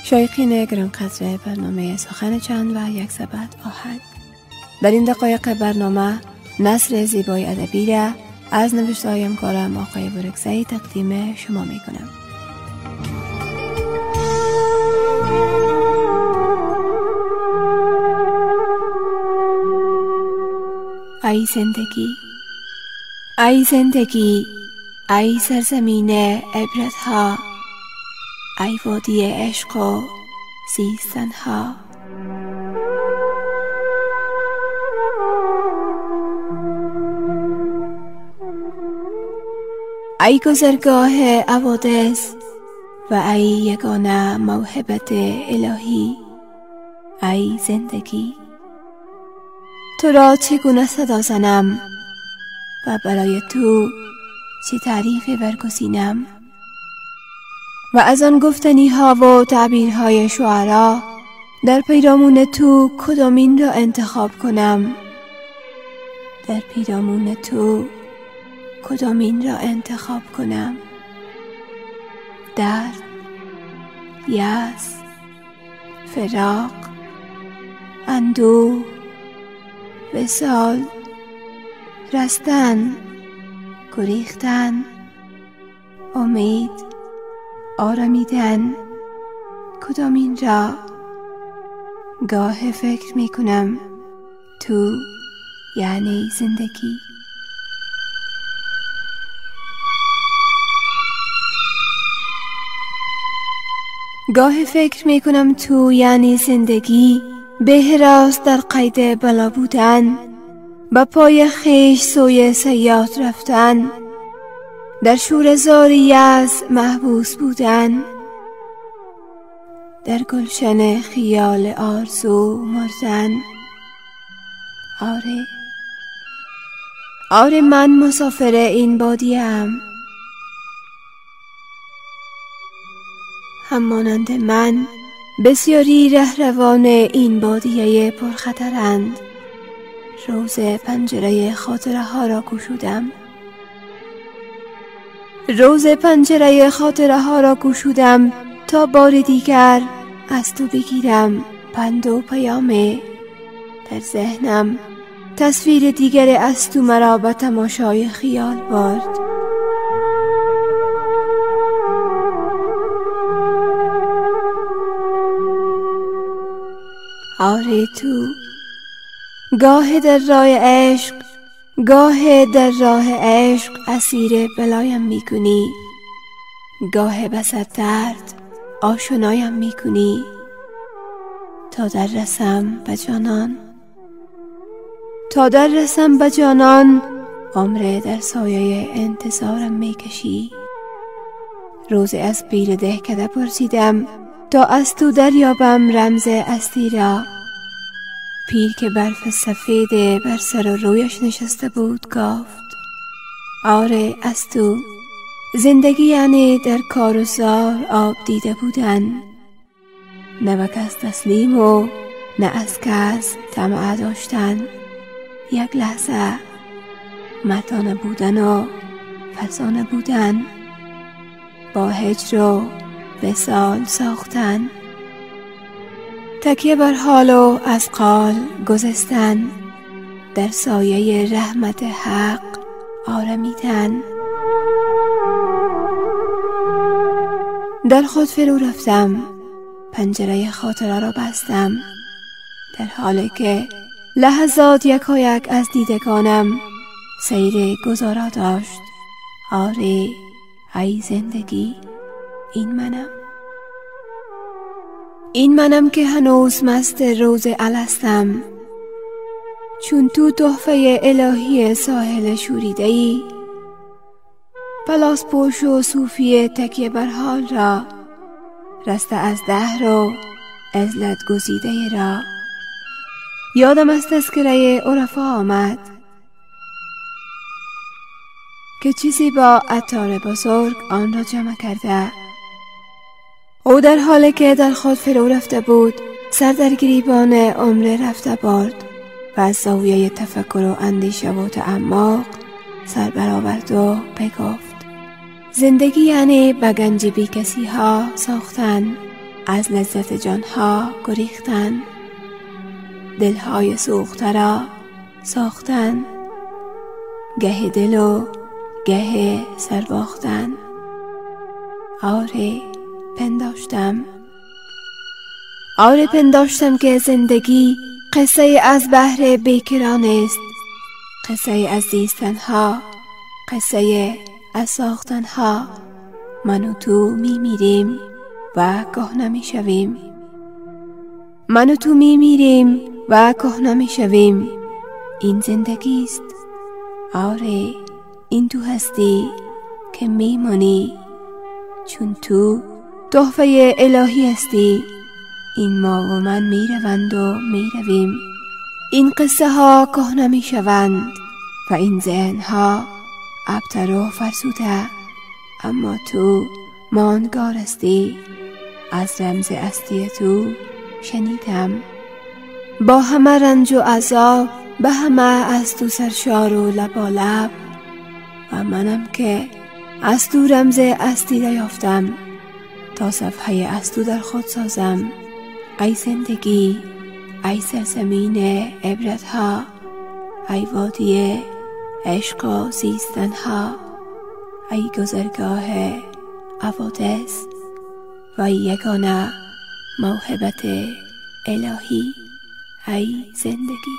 شایقین گرانقدر برنامه سخن چند و یک سبد آهنگ. در این دقایق برنامه نثر زیبای ادبی را از نوشته همکارم آقای برکزئی تقدیم شما می کنم. ای زندگی، ای زندگی، ای سرزمین عبرت ها، ای وادی عشق و زیستن ها. ای گذرگاه حوادث و ای یگانه موهبت الهی، ای زندگی. تو را چگونه صدا زنم و برای تو چه تعریف برگزینم؟ و از آن گفتنی ها و تعبیرهای شعرا در پیرامون تو کدامین را انتخاب کنم؟ در پیرامون تو کدامین را انتخاب کنم؟ درد، یأس، فراق، اندوه، وصال، رستن، گریختن، امید، آرامیدن، کدامین را؟ گاه فکر می کنم تو یعنی زندگی. گاه فکر می کنم تو یعنی زندگی، به هراس در قید بلا بودن، با پای خیش سوی صیاد رفتن، در شور زاری از محبوس بودن، در گلشن خیال آرزو مردن. آره من مسافر این بادیه‌ام، همانند من بسیاری رهروان این بادیه پرخطرند. روز پنجره خاطره ها را گشودم، روز پنجره خاطره ها را گشودم تا بار دیگر از تو بگیرم پند و پیامه. در ذهنم تصویر دیگر از تو مرا به تماشای خیال برد. آره تو، گاه در راه عشق، گاه در راه عشق اسیر بلایم میکنی، گاه بسر درد آشنایم میکنی تا در رسم به جانان. تا در رسم به جانان عمر در سایه انتظارم میکشی. روز از پیر دهکده پرسیدم تا از تو دریابم رمز اصلی را. پیر که برف سفید بر سر و رویش نشسته بود گفت آره از تو. زندگی یعنی در کار و زار آب دیده بودن، نه به کس تسلیم و نه از کس طمع داشتن. یک لحظه مردانه بودن و فسانه بودن، با هجر و وصال ساختن، تکیه بر حال و از قال گذستن، در سایه رحمت حق آرمیدن. در خود فرو رفتم، پنجره خاطره را بستم، در حالی که لحظات یکایک از دیدگانم سیر گذارا داشت. آره ای زندگی، این منم که هنوز مست روز الستم، چون تو تحفه الهی ساحل شوریده‌ای. پلاس پوش و صوفی تکیه بر حال را، رسته از دهر و عزلت گزیده را. یادم از تذکره عرفا آمد که چیزی با عطار بزرگ آن را جمع کرده. او در حالی که در خود فرو رفته بود سر در گریبان عمر رفته برد و از زاویه تفکر و اندیشه و تعمق سر برآورد و بگفت زندگی یعنی به گنج بی کسی ها ساختن، از لذت جانها گریختن، دلهای سوخته را ساختن، گه دل و گه سر باختن. آره پنداشتم که زندگی قصه از بحر بیکران است، قصه از زیستنها، قصه از ساختنها. من و تو میمیریم و کهنه میشویم، من و تو میمیریم و کهنه میشویم. این زندگی است. آره این تو هستی که میمانی، چون تو تحفه الهی هستی. این ما و من میروند و میرویم، این قصه ها کهنه میشوند و این ذهن ها ابتر و فرسوده، اما تو ماندگار هستی. از رمز هستی تو شنیدم، با همه رنج و عذاب، به همه از تو سرشار و لبالب. و منم که از تو رمز هستی دریافتم، تا صفحه از تو در خود سازم. ای زندگی، ای سرزمین عبرت ها، ای وادی عشق و زیستن ها، ای گذرگاه حوادث و ای یگانه موهبت الهی، ای زندگی.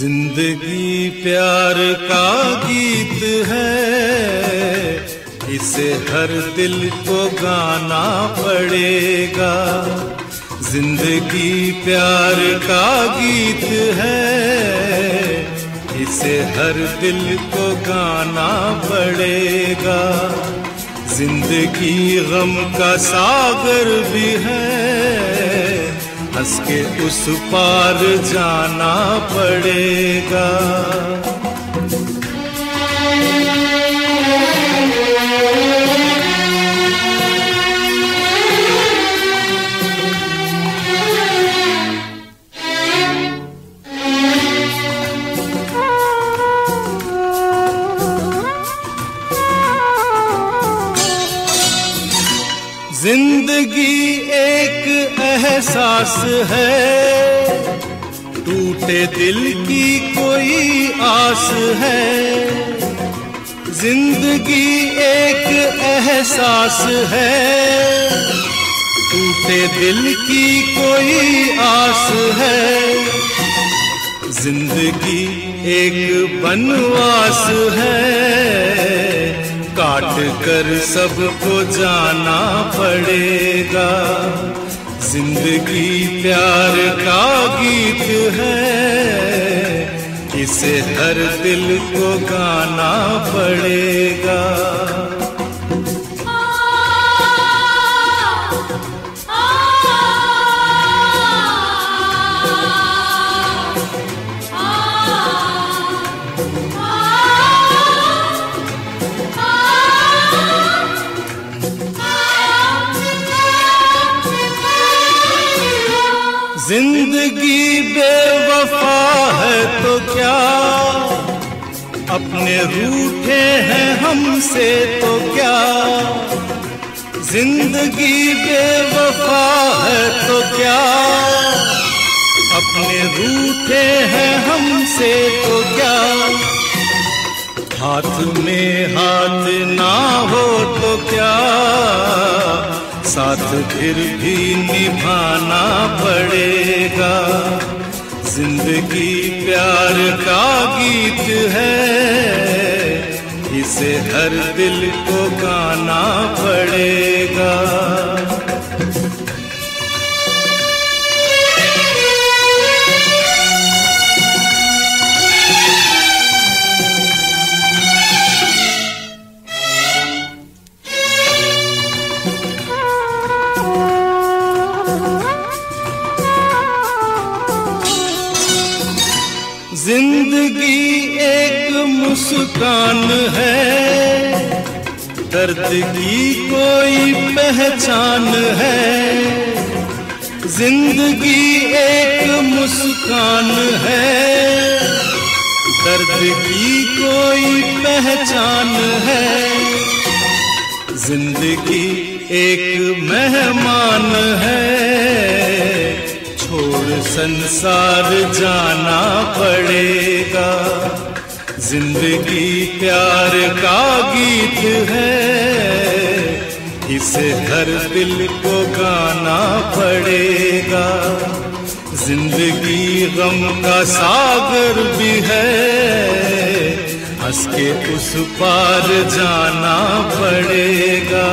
जिंदगी प्यार का गीत है, इसे हर दिल को गाना पड़ेगा। जिंदगी प्यार का गीत है, इसे हर दिल को गाना पड़ेगा। जिंदगी गम का सागर भी है, हंस के उस पार जाना पड़ेगा। जिंदगी एक एहसास है, टूटे दिल की कोई आस है। जिंदगी एक एहसास है, टूटे दिल की कोई आस है। जिंदगी एक बनवास है, काट कर सबको जाना पड़ेगा। जिंदगी प्यार का गीत है, इसे हर दिल को गाना पड़ेगा। जिंदगी बेवफा है तो क्या, अपने रूठे हैं हमसे तो क्या। जिंदगी बेवफा है तो क्या, अपने रूठे हैं हमसे तो क्या। हाथ में हाथ ना हो तो क्या, साथ फिर भी निभाना पड़ेगा। जिंदगी प्यार का गीत है, इसे हर दिल को गाना पड़ेगा। जिंदगी एक मुस्कान है, दर्द की कोई पहचान है। जिंदगी एक मुस्कान है, दर्द की कोई पहचान है। जिंदगी एक मेहमान है, छोड़ संसार जाना पड़ेगा। जिंदगी प्यार का गीत है, इसे हर दिल को गाना पड़ेगा। जिंदगी गम का सागर भी है, हंस के उस पार जाना पड़ेगा।